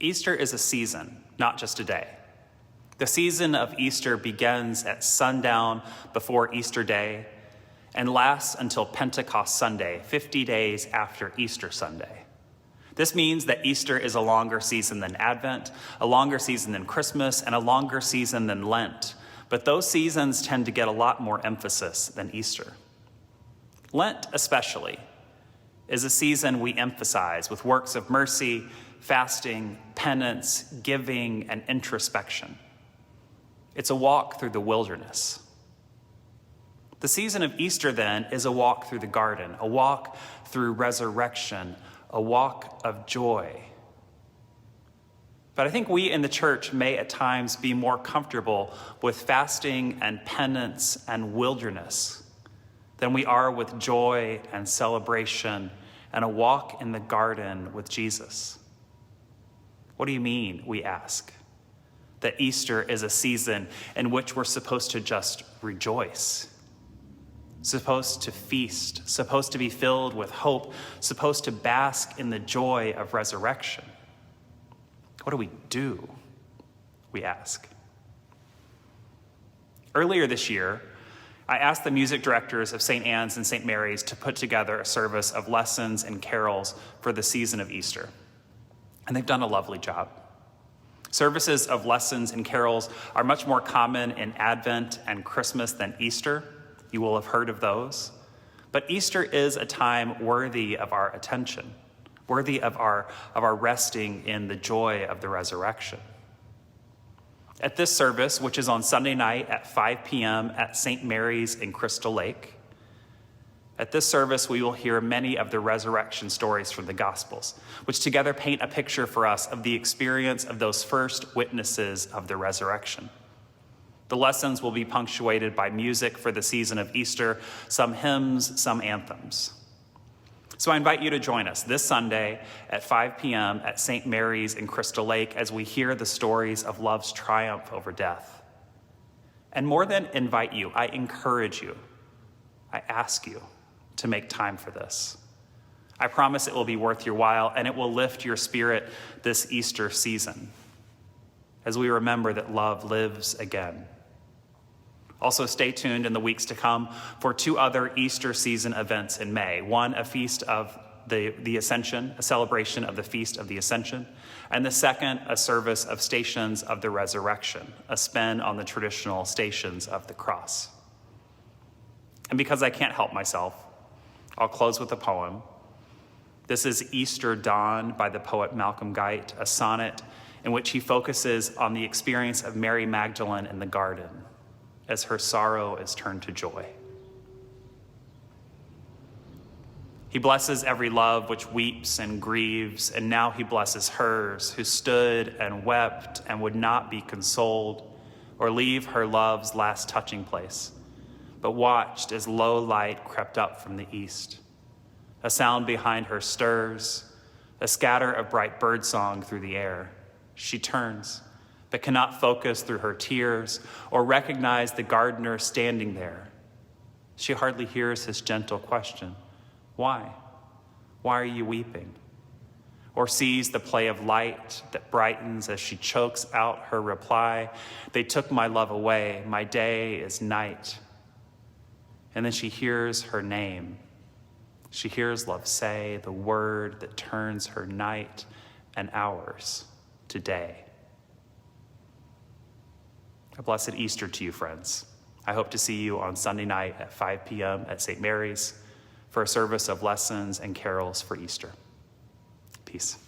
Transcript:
Easter is a season, not just a day. The season of Easter begins at sundown before Easter Day and lasts until Pentecost Sunday, 50 days after Easter Sunday. This means that Easter is a longer season than Advent, a longer season than Christmas, and a longer season than Lent. But those seasons tend to get a lot more emphasis than Easter. Lent, especially, is a season we emphasize with works of mercy, fasting, penance, giving, and introspection. It's a walk through the wilderness. The season of Easter, then, is a walk through the garden, a walk through resurrection, a walk of joy. But I think we in the church may at times be more comfortable with fasting and penance and wilderness than we are with joy and celebration and a walk in the garden with Jesus. What do you mean, we ask, that Easter is a season in which we're supposed to just rejoice, supposed to feast, supposed to be filled with hope, supposed to bask in the joy of resurrection? What do? We ask. Earlier this year, I asked the music directors of St. Anne's and St. Mary's to put together a service of lessons and carols for the season of Easter. And they've done a lovely job. Services of lessons and carols are much more common in Advent and Christmas than Easter. You will have heard of those. But Easter is a time worthy of our attention, worthy of our resting in the joy of the resurrection. At this service, which is on Sunday night at 5 p.m. at St. Mary's in Crystal Lake, at this service, we will hear many of the resurrection stories from the Gospels, which together paint a picture for us of the experience of those first witnesses of the resurrection. The lessons will be punctuated by music for the season of Easter, some hymns, some anthems. So I invite you to join us this Sunday at 5 p.m. at St. Mary's in Crystal Lake as we hear the stories of love's triumph over death. And more than invite you, I encourage you, I ask you to make time for this. I promise it will be worth your while and it will lift your spirit this Easter season as we remember that love lives again. Also, stay tuned in the weeks to come for 2 other Easter season events in May. One, a feast of the Ascension, a celebration of the Feast of the Ascension. And the second, a service of Stations of the Resurrection, a spin on the traditional Stations of the Cross. And because I can't help myself, I'll close with a poem. This is Easter Dawn by the poet Malcolm Guite, a sonnet in which he focuses on the experience of Mary Magdalene in the garden as her sorrow is turned to joy. He blesses every love which weeps and grieves, and now he blesses hers who stood and wept and would not be consoled or leave her love's last touching place, but watched as low light crept up from the east. A sound behind her stirs, a scatter of bright birdsong through the air. She turns, but cannot focus through her tears or recognize the gardener standing there. She hardly hears his gentle question, "Why? Why are you weeping?" Or sees the play of light that brightens as she chokes out her reply, "They took my love away, my day is night." And then she hears her name. She hears love say the word that turns her night and hours to day. A blessed Easter to you, friends. I hope to see you on Sunday night at 5 p.m. at St. Mary's for a service of lessons and carols for Easter. Peace.